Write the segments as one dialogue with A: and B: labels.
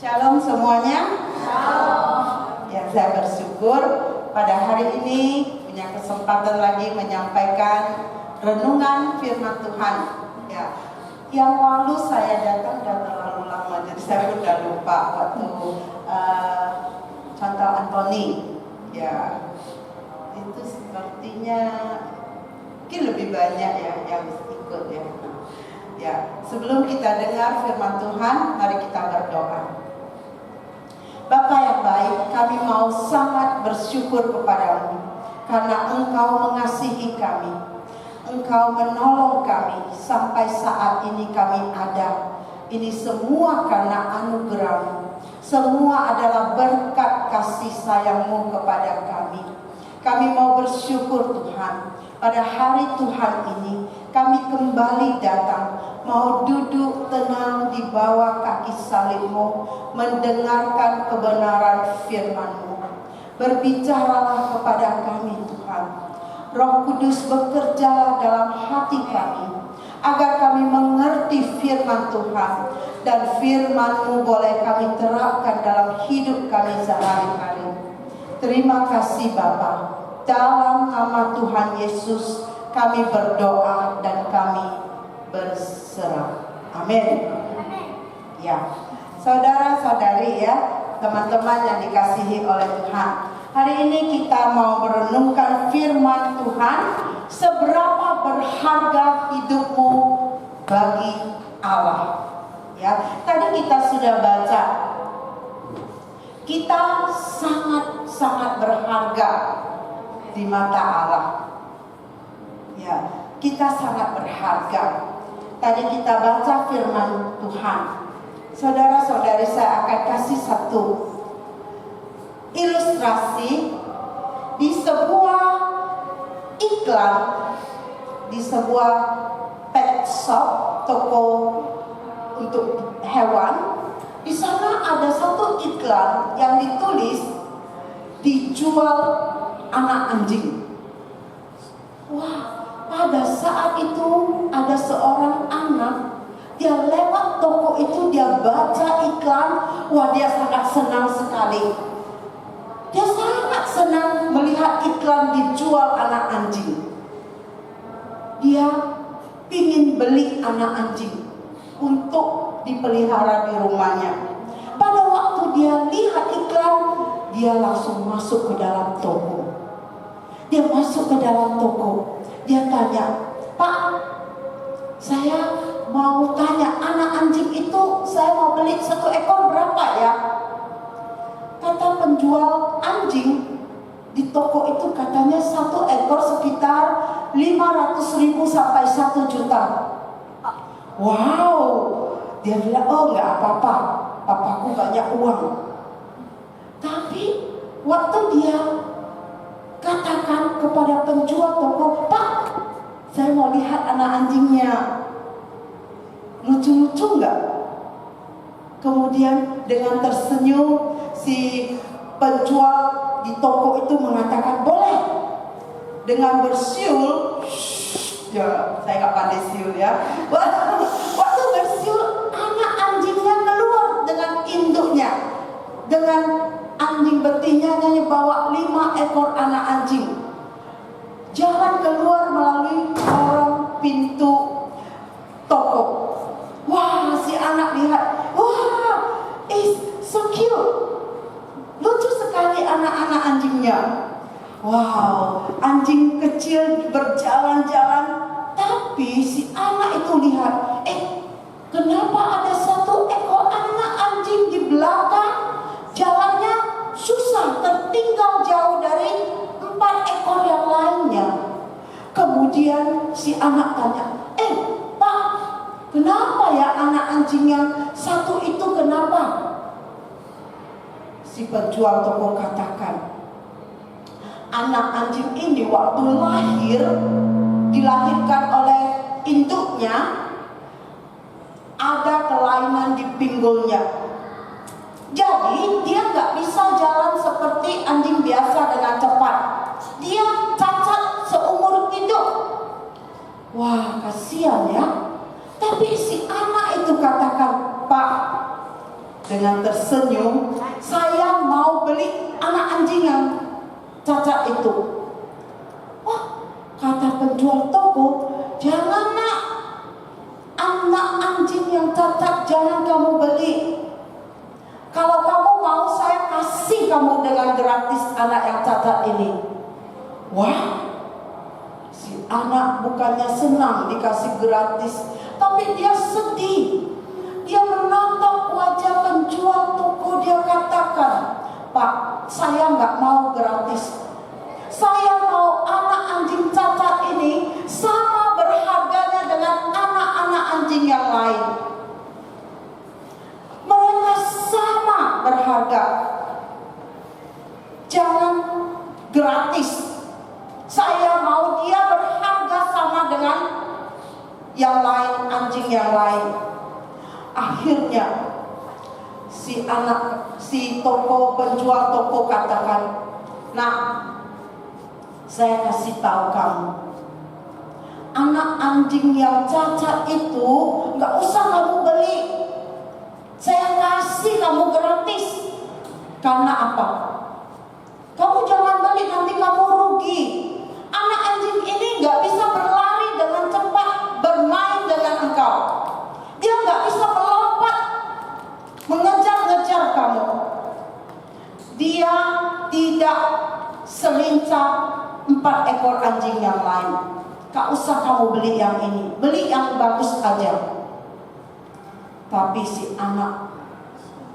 A: Shalom semuanya.
B: Shalom.
A: Ya, saya bersyukur pada hari ini punya kesempatan lagi menyampaikan renungan firman Tuhan. Ya, yang lalu saya datang sudah terlalu lama, jadi saya sudah lupa waktu contoh Antoni. Ya, itu sepertinya mungkin lebih banyak ya yang ikut ya. Ya, sebelum kita dengar firman Tuhan, mari kita berdoa. Bapa yang baik, kami mau sangat bersyukur kepadamu karena Engkau mengasihi kami. Engkau menolong kami sampai saat ini kami ada. Ini semua karena anugerah-Mu. Semua adalah berkat kasih sayang-Mu kepada kami. Kami mau bersyukur Tuhan. Pada hari Tuhan ini kami kembali datang, mau duduk tenang di bawah kaki salib-Mu, mendengarkan kebenaran firman-Mu. Berbicaralah kepada kami Tuhan. Roh Kudus bekerja dalam hati kami, agar kami mengerti firman Tuhan, dan firman-Mu boleh kami terapkan dalam hidup kami sehari-hari. Terima kasih Bapa. Dalam nama Tuhan Yesus kami berdoa dan kami berserah. Amin. Ya, saudara-saudari ya, teman-teman yang dikasihi oleh Tuhan, hari ini kita mau merenungkan firman Tuhan. Seberapa berharga hidupmu bagi Allah? Ya, tadi kita sudah baca, kita sangat berharga di mata Allah. Ya, kita sangat berharga. Tadi kita baca firman Tuhan. Saudara-saudari, saya akan kasih satu ilustrasi di sebuah iklan, di sebuah pet shop, toko untuk hewan. Di sana ada satu iklan yang ditulis dijual anak anjing. Wah, pada saat itu ada seorang anak, dia lewat toko itu, dia baca iklan, wah dia sangat senang sekali. Dia sangat senang melihat iklan dijual anak anjing. Dia ingin beli anak anjing untuk dipelihara di rumahnya. Pada waktu dia lihat iklan, dia langsung masuk ke dalam toko. Dia masuk ke dalam toko. Dia tanya, "Pak, saya mau tanya, anak anjing itu saya mau beli 1 ekor berapa ya?" Kata penjual anjing di toko itu, katanya 1 ekor sekitar 500.000 sampai 1 juta. Wow, dia bilang, "Oh nggak apa-apa, papaku banyak uang." Tapi waktu dia katakan kepada penjual toko, "Pak, saya mau lihat anak anjingnya, lucu-lucu nggak?" Kemudian dengan tersenyum si penjual di toko itu mengatakan, "Boleh." Dengan bersiul, ya saya nggak pandai siul ya. Waktu bersiul, anak anjingnya keluar dengan induknya, dengan anjing betinanya bawa 5 ekor anak anjing. Jalan keluar melalui lorong pintu toko. Wah, si anak lihat, wah, is so cute. Lucu sekali anak-anak anjingnya. Wow, anjing kecil berjalan-jalan. Tapi si anak itu lihat, kenapa ada 1 ekor anak anjing di belakang? Jalannya susah, tertinggal jauh dari 4 ekor yang lainnya. Kemudian si anak tanya, "Pak, kenapa ya anak anjing yang 1 itu kenapa?" Si penjual toko katakan, anak anjing ini waktu lahir, dilahirkan oleh induknya, ada kelainan di pinggulnya. Jadi dia nggak bisa jalan seperti anjing biasa dengan cepat. Dia cacat seumur hidup. Wah, kasihan ya. Tapi si anak itu katakan, "Pak, dengan tersenyum, "Saya mau beli anak anjing yang cacat itu." "Wah," kata penjual toko, "jangan nak, anak anjing yang cacat jangan kamu beli. Kalau kamu mau, saya kasih kamu dengan gratis anak yang cacat ini." Wah, si anak bukannya senang dikasih gratis, tapi dia sedih. Dia menatap wajah penjual toko, dia katakan, "Pak, saya nggak mau gratis. Saya mau anak anjing cacat ini sama berharganya dengan anak-anak anjing yang lain. Mereka sama berharga. Jangan gratis. Saya mau dia berharga sama dengan yang lain, anjing yang lain." Akhirnya si penjual toko katakan, "Nak, saya kasih tahu kamu, anak anjing yang cacat itu nggak usah kamu beli. Saya kasih kamu gratis. Karena apa? Kamu jangan beli, nanti kamu rugi. Anak anjing ini nggak bisa berlari dengan cepat bermain dengan engkau. Dia nggak bisa melompat mengejar-ngejar kamu. Dia tidak selincah 4 ekor anjing yang lain. Gak usah kamu beli yang ini, beli yang bagus aja." Tapi si anak,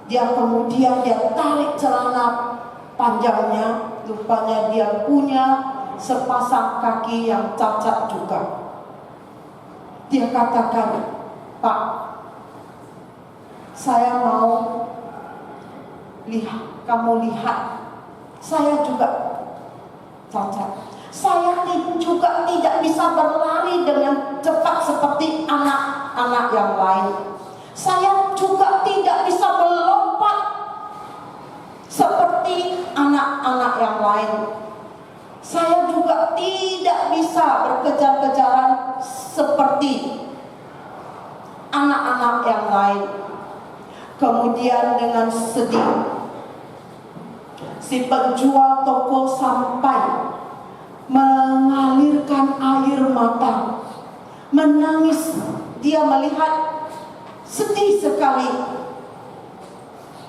A: dia kemudian tarik celana panjangnya, rupanya dia punya sepasang kaki yang cacat juga. Dia katakan, "Pak, saya mau kamu lihat, saya juga cacat. Saya juga tidak bisa berlari dengan cepat seperti anak-anak yang lain. Saya juga tidak bisa melompat seperti anak-anak yang lain. Saya juga tidak bisa berkejar-kejaran seperti anak-anak yang lain." Kemudian dengan sedih, si penjual toko sampai mengalirkan air mata, menangis. Dia melihat sedih sekali.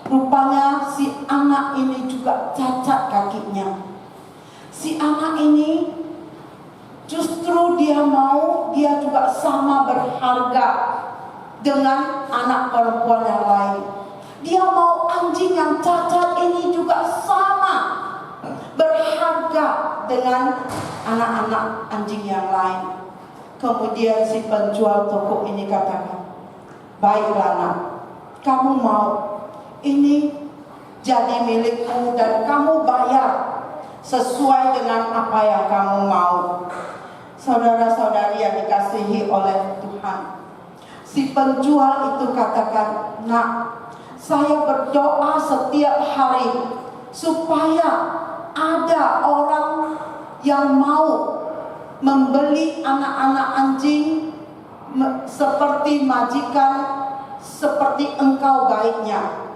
A: Rupanya si anak ini juga cacat kakinya. Si anak ini justru dia juga sama berharga dengan anak perempuan yang lain. Dia mau anjing yang cacat ini juga sama berharga dengan anak-anak anjing yang lain. Kemudian si penjual toko ini katakan, "Baiklah nak, kamu mau ini jadi milikmu dan kamu bayar sesuai dengan apa yang kamu mau." Saudara-saudari yang dikasihi oleh Tuhan, si penjual itu katakan, "Nak, saya berdoa setiap hari supaya ada orang yang mau membeli anak-anak anjing seperti majikan, seperti engkau baiknya.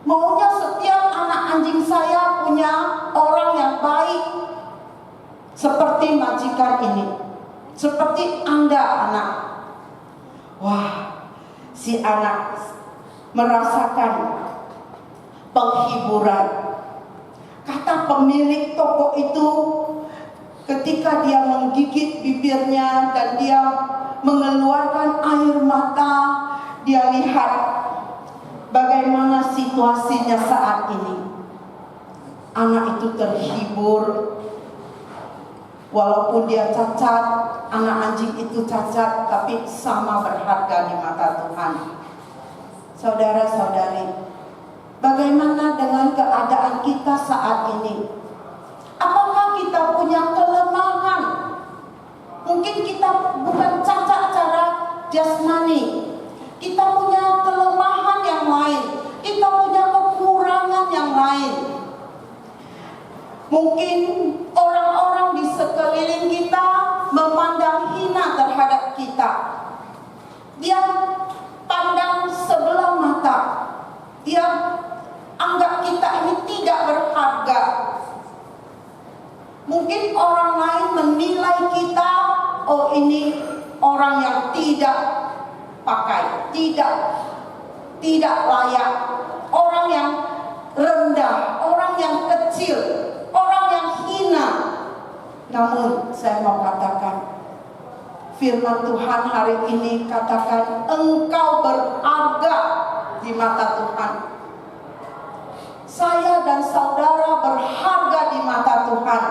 A: Maunya setiap anak anjing saya punya orang yang baik seperti majikan ini, seperti Anda anak." Wah, si anak merasakan penghiburan. Kata pemilik toko itu, ketika dia menggigit bibirnya dan dia mengeluarkan air mata, dia lihat bagaimana situasinya saat ini. Anak itu terhibur. Walaupun dia cacat, anak anjing itu cacat, tapi sama berharga di mata Tuhan. Saudara-saudari, bagaimana dengan keadaan kita saat ini? Apakah kita punya kelemahan? Mungkin kita bukan cacat secara jasmani, kita punya kelemahan yang lain, kita punya kekurangan yang lain. Mungkin orang-orang di sekeliling kita memandang hina terhadap kita. Dia pandang sebelah mata. yang anggap kita ini tidak berharga. Mungkin orang lain menilai kita, oh ini orang yang tidak pakai, tidak layak, orang yang rendah, orang yang kecil, orang yang hina. Namun saya mau katakan, firman Tuhan hari ini katakan, engkau berharga di mata Tuhan. Saya dan saudara berharga di mata Tuhan.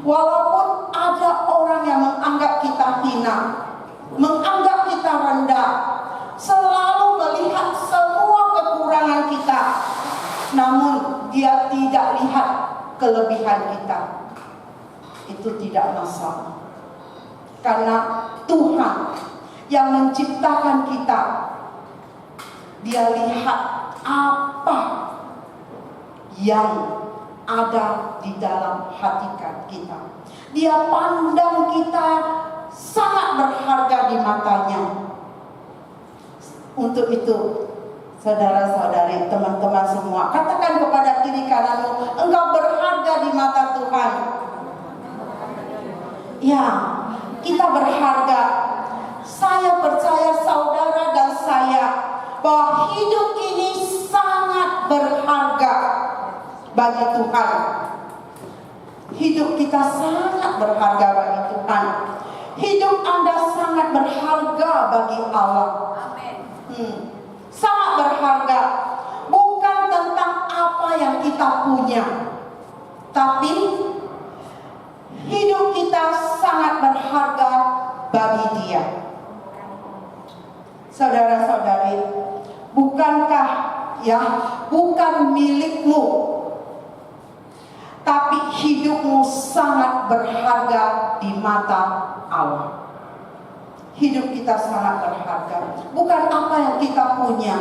A: Walaupun ada orang yang menganggap kita hina, menganggap kita rendah, selalu melihat semua kekurangan kita, namun dia tidak lihat kelebihan kita. Itu tidak masalah, karena Tuhan yang menciptakan kita, dia lihat apa yang ada di dalam hati kita. Dia pandang kita sangat berharga di matanya. Untuk itu, saudara-saudari, teman-teman semua, katakan kepada kiri kananmu, engkau berharga di mata Tuhan. Ya, kita berharga. Saya percaya saudara dan saya bahwa hidup ini sangat berharga bagi Tuhan. Hidup kita sangat berharga bagi Tuhan. Hidup Anda sangat berharga bagi Allah. Sangat berharga. Bukan tentang apa yang kita punya, tapi hidup kita sangat berharga bagi Dia. Saudara-saudari, bukankah bukan milikmu, tapi hidupmu sangat berharga di mata Allah. Hidup kita sangat berharga. Bukan apa yang kita punya,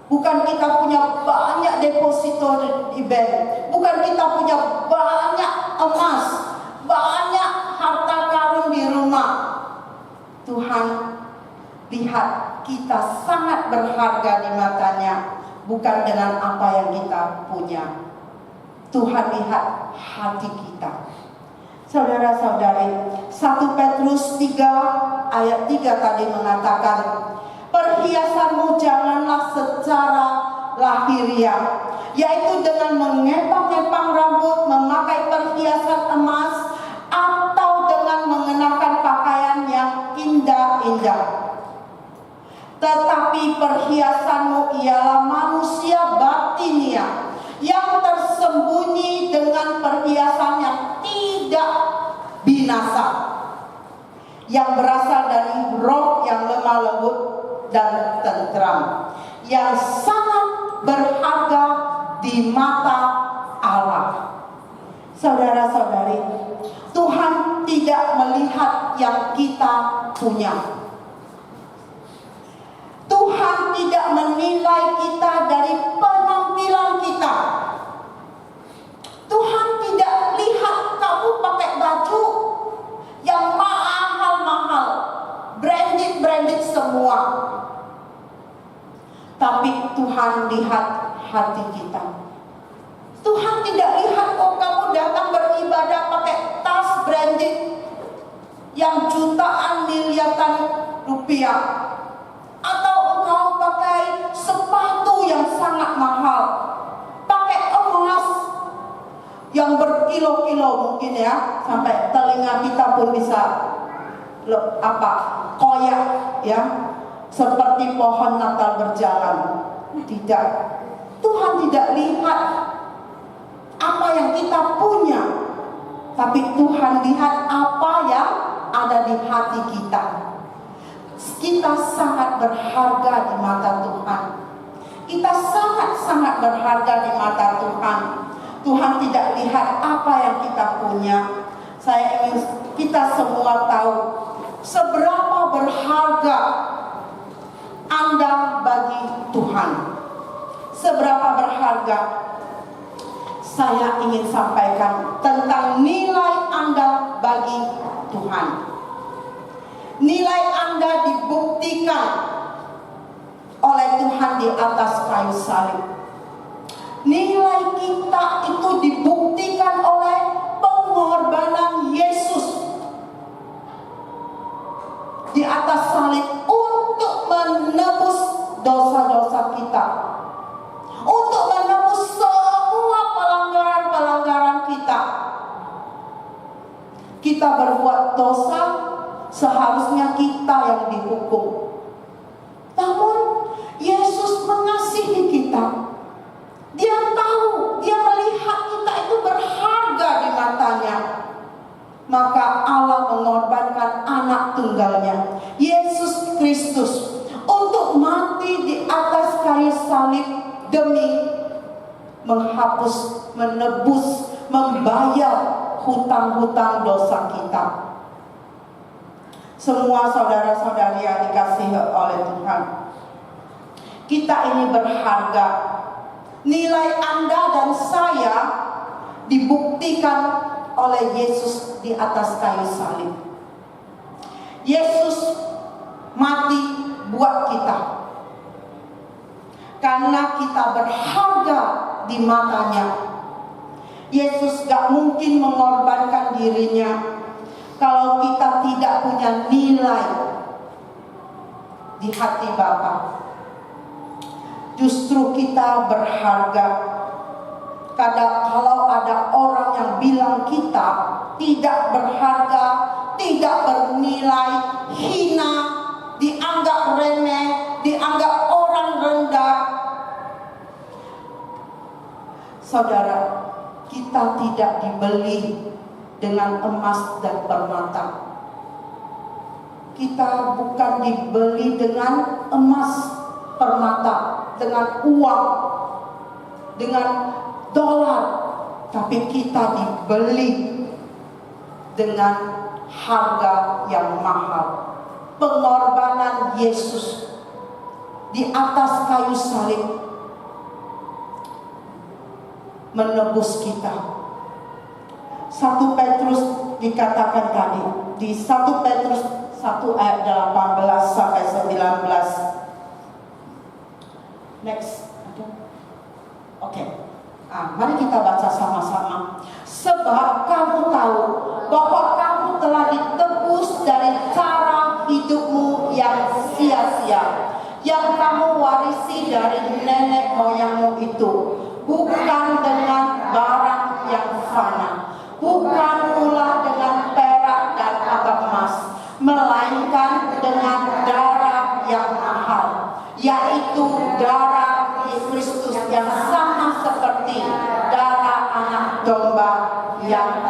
A: bukan kita punya banyak deposito di bank, bukan kita punya banyak emas, banyak harta karun di rumah. Tuhan lihat kita sangat berharga di matanya, bukan dengan apa yang kita punya. Tuhan lihat hati kita. Saudara-saudari, 1 Petrus 3 ayat 3 tadi mengatakan, perhiasanmu janganlah secara lahiriah, yaitu dengan mengepang-epang rambut, memakai perhiasan emas, atau dengan mengenakan pakaian yang indah-indah. Tetapi perhiasanmu ialah manusia batinia, yang tersembunyi dengan perhiasan yang tidak binasa, yang berasal dari roh yang lemah lembut dan tentram, yang sangat berharga di mata Allah. Saudara-saudari, Tuhan tidak melihat yang kita punya. Tuhan tidak menilai kita dari penampilan kita. Tuhan tidak lihat kamu pakai baju yang mahal-mahal, branded semua. Tapi Tuhan lihat hati kita. Tuhan tidak lihat kamu datang beribadah pakai tas branded yang jutaan miliaran rupiah, atau engkau pakai sepatu yang sangat mahal, pakai emas yang berkilo-kilo mungkin ya, sampai telinga kita pun bisa koyak ya, seperti pohon Natal berjalan. Tidak, Tuhan tidak lihat apa yang kita punya, tapi Tuhan lihat apa yang ada di hati kita. Kita sangat berharga di mata Tuhan. Kita sangat-sangat berharga di mata Tuhan. Tuhan tidak lihat apa yang kita punya. Saya ingin kita semua tahu seberapa berharga Anda bagi Tuhan. Seberapa berharga. Saya ingin sampaikan tentang nilai Anda bagi Tuhan. Nilai Anda dibuktikan oleh Tuhan di di atas kayu salib. Nilai kita itu dibuktikan oleh pengorbanan Yesus di atas salib untuk menebus dosa-dosa kita, untuk menebus semua pelanggaran-pelanggaran kita. Kita berbuat dosa, seharusnya kita yang dihukum. Namun Yesus mengasihi kita. Dia tahu, dia melihat kita itu berharga di matanya. Maka Allah mengorbankan anak tunggalnya, Yesus Kristus, untuk mati di atas kayu salib demi menghapus, menebus, membayar hutang-hutang dosa kita. Semua saudara-saudari yang dikasihi oleh Tuhan, kita ini berharga. Nilai Anda dan saya dibuktikan oleh Yesus di atas kayu salib. Yesus mati buat kita karena kita berharga di matanya. Yesus gak mungkin mengorbankan dirinya kalau kita tidak punya nilai di hati Bapa. Justru kita berharga. Kalau ada orang yang bilang kita tidak berharga, tidak bernilai, hina, dianggap remeh, dianggap orang rendah. Saudara, kita tidak dibeli dengan emas dan permata. Kita bukan dibeli dengan emas, permata, dengan uang, dengan dolar, tapi kita dibeli dengan harga yang mahal. Pengorbanan Yesus di atas kayu salib menebus kita. 1 Petrus dikatakan tadi di 1 Petrus 1 ayat 18 sampai 19. Next. Oke. Mari kita baca sama-sama. Sebab kamu tahu bahwa kamu telah ditebus dari cara hidupmu yang sia-sia, yang kamu warisi dari nenek moyangmu itu, bukan dengan barang yang fana, bukan pula dengan perak dan emas, melainkan dengan darah yang mahal, yaitu darah Kristus yang sama seperti darah anak domba yang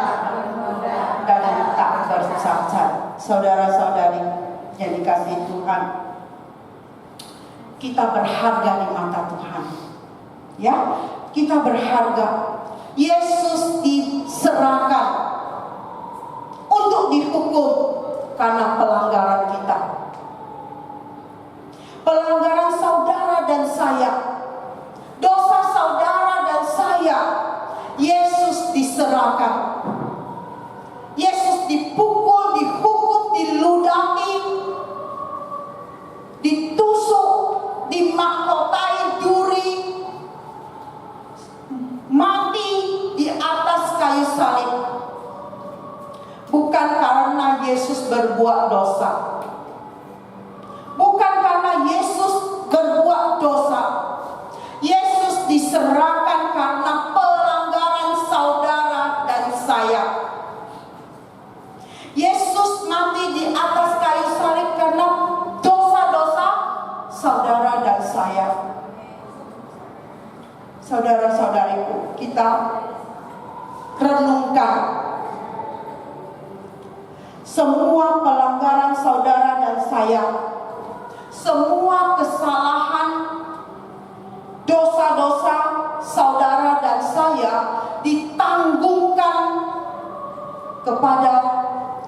A: dan tak bercacat. Saudara-saudari yang dikasihi Tuhan, kita berharga di mata Tuhan. Ya, kita berharga. Yesus diserahkan untuk dihukum karena pelanggaran kita. Pelanggaran saudara dan saya, dosa saudara dan saya, Yesus diserahkan. Yesus dipukul, dihukum, diludahi, ditusuk, dimahkotai duri, mati di atas kayu salib. Bukan karena Yesus berbuat dosa, bukan karena Yesus berbuat dosa. Yesus diserahkan karena pelanggaran saudara dan saya. Yesus mati di atas kayu salib karena dosa-dosa saudara dan saya. Saudara-saudariku, kita renungkan semua pelanggaran saudara dan saya, semua kesalahan, dosa-dosa saudara dan saya ditanggungkan kepada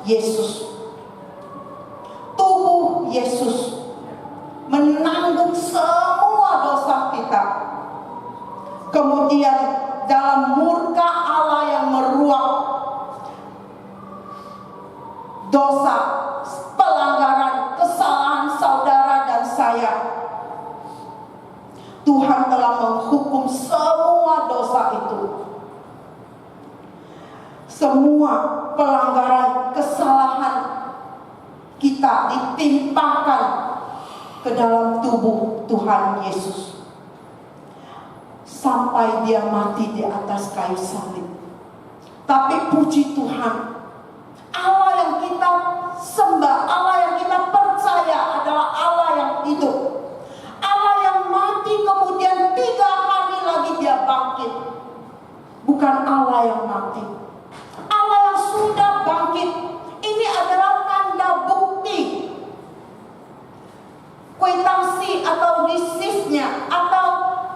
A: Yesus. Tubuh Yesus menanggung semua dosa kita. Kemudian dalam murka Allah yang meruak dosa, pelanggaran, kesalahan saudara dan saya, Tuhan telah menghukum semua dosa itu. Semua pelanggaran, kesalahan kita ditimpakan ke dalam tubuh Tuhan Yesus sampai dia mati di atas kayu salib. Tapi puji Tuhan, Allah yang kita sembah, Allah yang kita percaya adalah Allah yang hidup, Allah yang mati kemudian 3 hari lagi dia bangkit. Bukan Allah yang mati, Allah yang sudah bangkit. Ini adalah tanda bukti, kwitansi atau risisnya, atau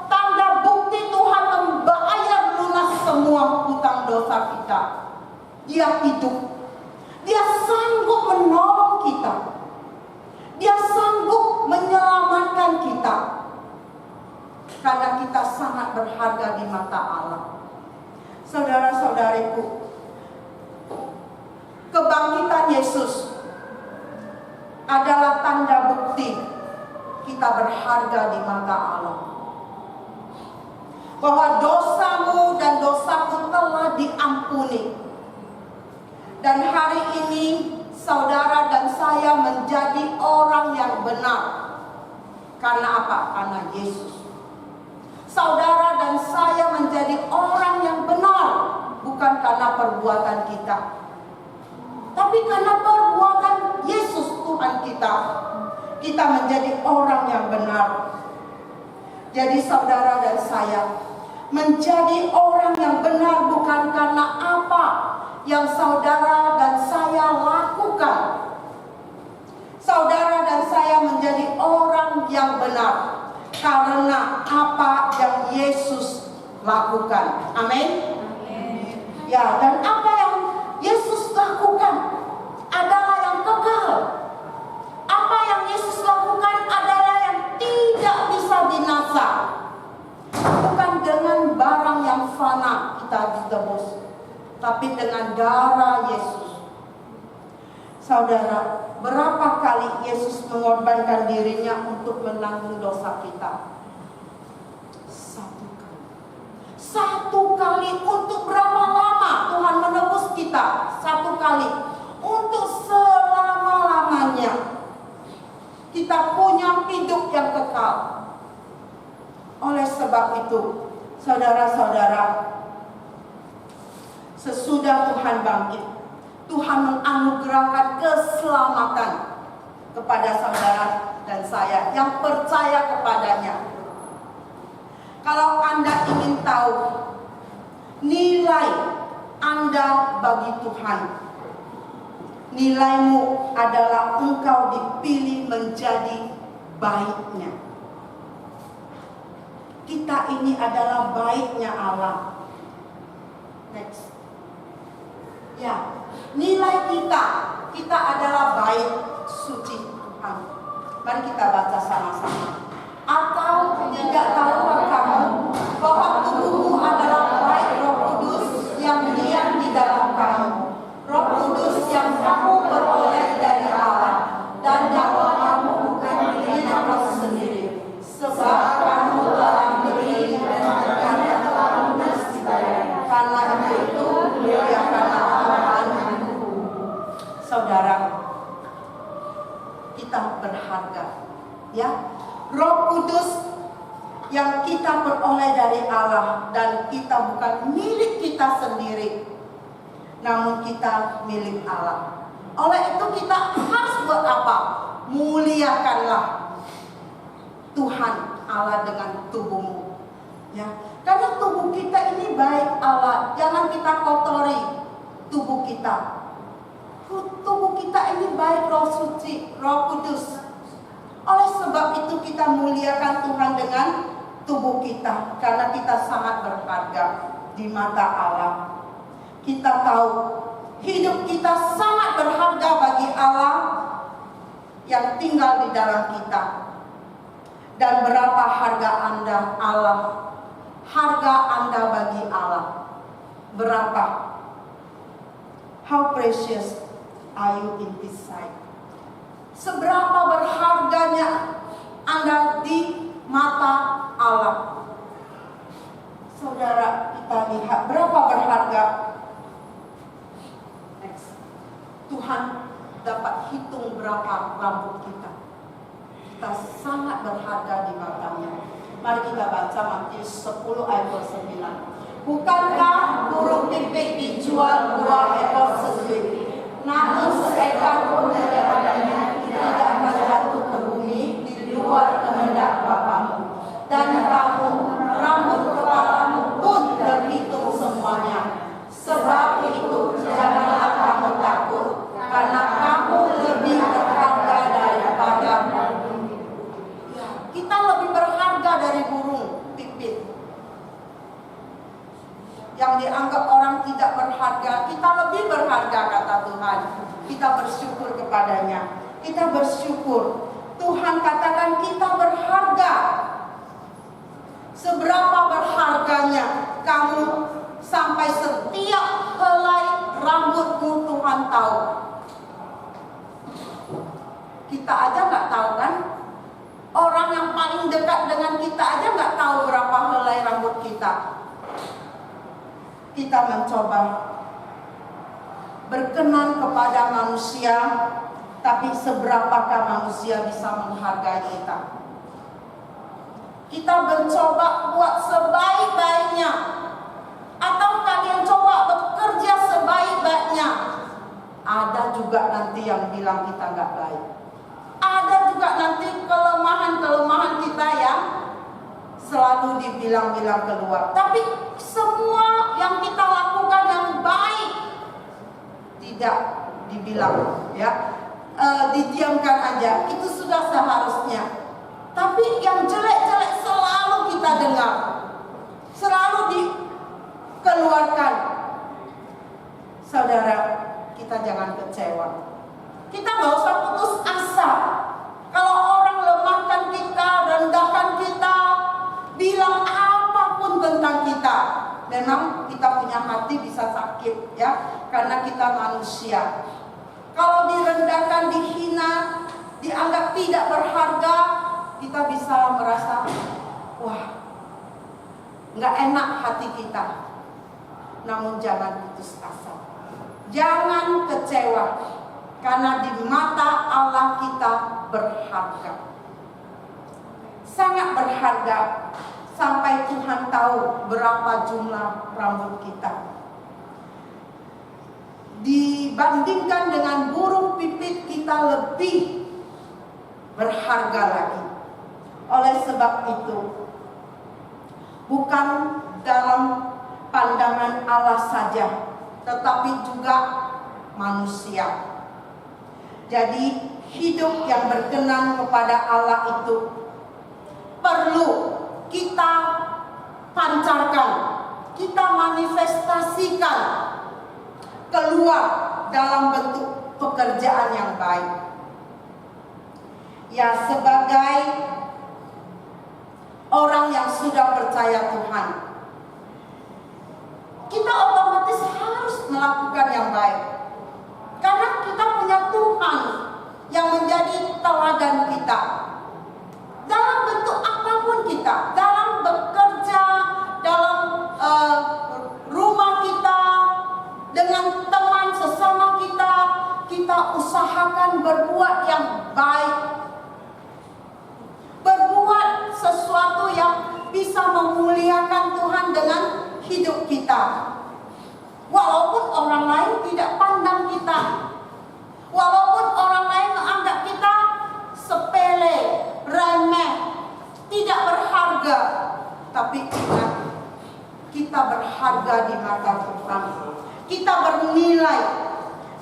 A: tanda bukti Tuhan membayar lunas semua hutang dosa kita. Dia hidup, dia sanggup menolong kita, dia sanggup menyelamatkan kita, karena kita sangat berharga di mata Allah. Saudara-saudariku, kebangkitan Yesus adalah tanda bukti kita berharga di mata Allah, bahwa dosamu dan dosaku telah diampuni. Dan hari ini saudara dan saya menjadi orang yang benar. Karena apa? Karena Yesus. Saudara dan saya menjadi orang yang benar bukan karena perbuatan kita, tapi karena perbuatan Yesus Tuhan kita. Kita menjadi orang yang benar. Jadi saudara dan saya menjadi orang yang benar bukan karena apa yang saudara dan saya lakukan. Saudara dan saya menjadi orang yang benar karena apa yang Yesus lakukan. Amin. Ya, dan apa yang Yesus lakukan adalah yang kekal. Apa yang Yesus lakukan adalah yang tidak bisa binasa. Bukan dengan barang yang fana kita ditebus, tapi dengan darah Yesus. Saudara, berapa kali Yesus mengorbankan dirinya untuk menanggung dosa kita? 1 kali. 1 kali. Untuk berapa lama Tuhan menebus kita? 1 kali. Untuk selama-lamanya kita punya hidup yang kekal. Oleh sebab itu, saudara-saudara, sesudah Tuhan bangkit, Tuhan menganugerahkan keselamatan kepada saudara dan saya yang percaya kepadanya. Kalau Anda ingin tahu nilai Anda bagi Tuhan, nilaimu adalah engkau dipilih menjadi baiknya. Kita ini adalah baiknya Allah. Next. Ya, nilai kita adalah baik, suci Tuhan. Mari kita baca sama-sama. Atau tidak tahukah kamu bahwa tubuhmu adalah baik Roh Kudus yang diam di dalam kamu, Roh Kudus yang kamu peroleh dari Allah, dan bahwa kamu bukan milik kamu sendiri, sebab kamu telah dibeli dengan harga telah lunas dibayar. Karena itu muliakanlah Tuhan. Saudara, kita berharga, ya. Roh Kudus yang kita peroleh dari Allah, dan kita bukan milik kita sendiri, namun kita milik Allah. Oleh itu kita harus buat apa? Muliakanlah Tuhan Allah dengan tubuhmu, ya. Karena tubuh kita ini baik Allah. Jangan kita kotori tubuh kita. Tubuh kita ini baik Roh Suci, Roh Kudus. Oleh sebab itu kita muliakan Tuhan dengan tubuh kita, karena kita sangat berharga di mata Allah. Kita tahu hidup kita sangat berharga bagi Allah yang tinggal di dalam kita. Dan berapa harga Anda Allah? Harga Anda bagi Allah berapa? How precious are you in His sight? Seberapa berharganya Anda di mata Allah. Saudara, kita lihat berapa berharga. Next. Tuhan dapat hitung berapa rambut kita. Kita sangat berharga di matanya. Mari kita baca Matius 10 ayat 9. Bukankah burung pipit dijual 2 ekor sesuai? Namun seekor pun daripadanya tidak akan jatuh ke bumi di luar kehendak Bapamu. Dan kamu, rambut kepalamu pun terhitung semuanya. Sebab itu janganlah kamu takut, karena kamu lebih berharga daripada burung. Kita lebih berharga dari burung pipit yang dianggap orang tidak berharga. Kita lebih berharga, kata Tuhan. Kita bersyukur kepadanya. Kita bersyukur. Tuhan katakan kita berharga. Seberapa berharganya kamu, sampai setiap helai rambutmu Tuhan tahu. Kita aja nggak tahu kan? Orang yang paling dekat dengan kita aja nggak tahu berapa helai rambut kita. Kita mencoba berkenan kepada manusia, tapi seberapakah manusia bisa menghargai kita? Kita mencoba buat sebaik-baiknya, atau kalian coba bekerja sebaik-baiknya. Ada juga nanti yang bilang kita nggak baik. Ada juga nanti kelemahan-kelemahan kita yang selalu dibilang-bilang keluar. Tapi semua yang kita lakukan yang baik tidak dibilang, ya, didiamkan aja. Itu sudah seharusnya. Tapi yang jelek-jelek selalu kita dengar, selalu dikeluarkan. Saudara, kita jangan kecewa. Kita nggak usah putus asa. Kalau orang lemahkan kita, rendahkan kita, bilang apapun tentang kita, memang kita punya hati bisa sakit, ya, karena kita manusia. Kalau direndahkan, dihina, dianggap tidak berharga, kita bisa merasa, wah, nggak enak hati kita. Namun jangan putus asa, jangan kecewa, karena di mata Allah kita berharga, sangat berharga. Sampai Tuhan tahu berapa jumlah rambut kita. Dibandingkan dengan burung pipit, kita lebih berharga lagi. Oleh sebab itu, bukan dalam pandangan Allah saja, tetapi juga manusia. Jadi hidup yang berkenan kepada Allah itu perlu kita pancarkan, kita manifestasikan keluar dalam bentuk pekerjaan yang baik. Ya, sebagai orang yang sudah percaya Tuhan, kita otomatis harus melakukan yang baik, karena kita punya Tuhan yang menjadi teladan kita. Dalam bentuk apapun kita, dalam bekerja, dalam rumah kita, dengan teman sesama kita, kita usahakan berbuat yang baik, berbuat sesuatu yang bisa memuliakan Tuhan dengan hidup kita. Walaupun orang lain tidak pandang kita, walaupun orang lain menganggap kita sepele, remeh, tidak berharga, tapi ingat, kita berharga di mata Tuhan. Kita bernilai.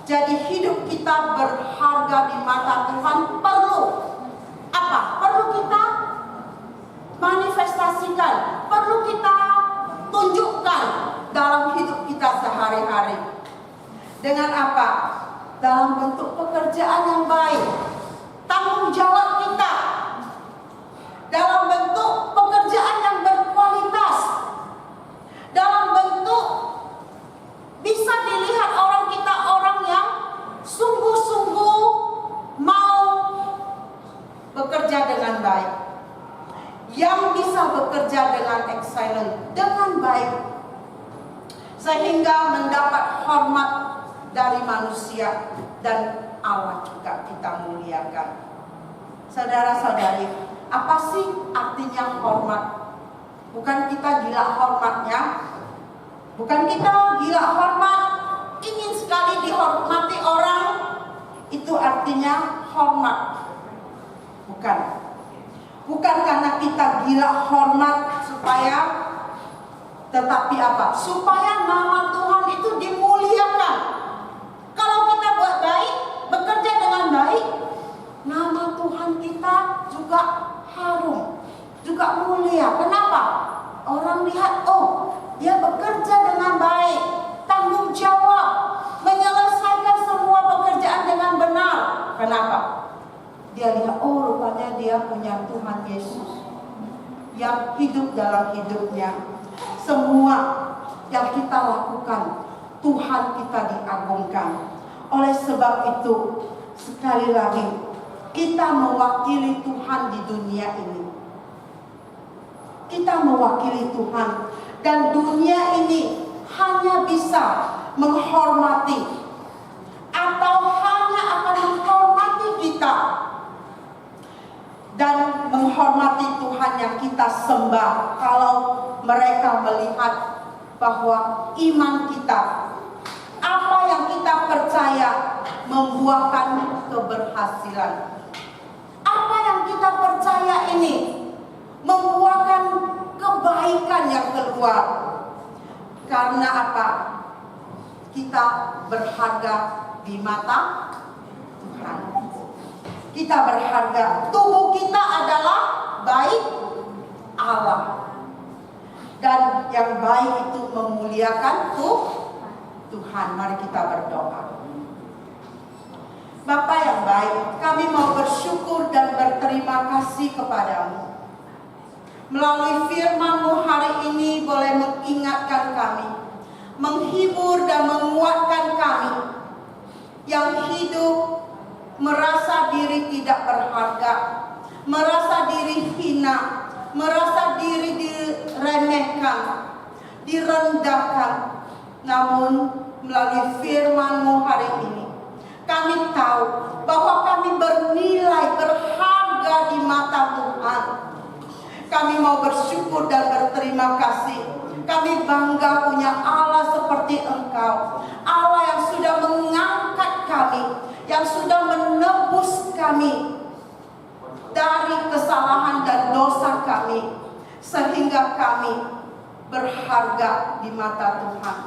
A: Jadi hidup kita berharga di mata Tuhan perlu apa? Perlu kita manifestasikan, perlu kita tunjukkan dalam hidup kita sehari-hari. Dengan apa? Dalam bentuk pekerjaan yang baik, tanggung jawab kita, dalam bentuk pekerjaan yang berkualitas, dalam bentuk bisa dilihat orang kita, orang yang sungguh-sungguh mau bekerja dengan baik, yang bisa bekerja dengan excellent, dengan baik, sehingga mendapat hormat dari manusia dan Allah juga kita muliakan. Saudara-saudari, apa sih artinya hormat? Bukan kita gila hormatnya, bukan kita gila hormat, ingin sekali dihormati orang, itu artinya hormat. Bukan. Bukan karena kita gila hormat supaya, tetapi apa? Supaya nama Tuhan itu dimuliakan. Kalau kita buat baik, bekerja dengan baik, nama Tuhan kita juga harum, juga mulia. Kenapa? Orang lihat, oh, dia bekerja dengan baik, tanggung jawab, menyelesaikan semua pekerjaan dengan benar. Kenapa? Dia lihat, oh, rupanya dia punya Tuhan Yesus yang hidup dalam hidupnya. Semua yang kita lakukan, Tuhan kita diagungkan. Oleh sebab itu, sekali lagi, kita mewakili Tuhan di dunia ini. Kita mewakili Tuhan, dan dunia ini hanya bisa menghormati atau hanya akan menghormati kita dan menghormati Tuhan yang kita sembah kalau mereka melihat bahwa iman kita, apa yang kita percaya, membuahkan keberhasilan. Apa yang kita percaya ini membuahkan kebaikan yang keluar. Karena apa? Kita berharga di mata Tuhan. Kita berharga. Tubuh kita adalah baik Allah. Dan yang baik itu memuliakan Tuhan. Mari kita berdoa. Bapa yang baik, kami mau bersyukur dan berterima kasih kepadamu. Melalui firman-Mu hari ini boleh mengingatkan kami, menghibur dan menguatkan kami yang hidup merasa diri tidak berharga, merasa diri hina, merasa diri diremehkan, direndahkan. Namun melalui firman-Mu hari ini, kami tahu bahwa kami bernilai, berharga di mata Tuhan. Kami mau bersyukur dan berterima kasih. Kami bangga punya Allah seperti Engkau. Allah yang sudah mengangkat kami, yang sudah menebus kami dari kesalahan dan dosa kami, sehingga kami berharga di mata Tuhan.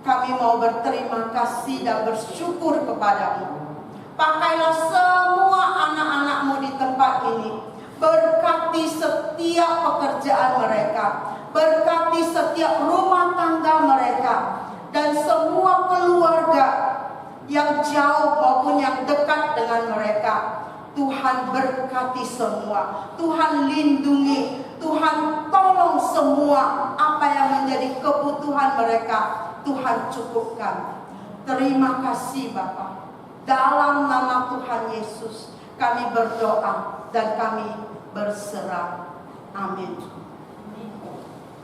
A: Kami mau berterima kasih dan bersyukur kepadamu. Pakailah semua anak-anak-Mu di tempat ini. Berkati setiap pekerjaan mereka, berkati setiap rumah tangga mereka, dan semua keluarga yang jauh maupun yang dekat dengan mereka. Tuhan berkati semua, Tuhan lindungi, Tuhan tolong semua apa yang menjadi kebutuhan mereka, Tuhan cukupkan. Terima kasih Bapa. Dalam nama Tuhan Yesus kami berdoa dan kami berserah. Amin.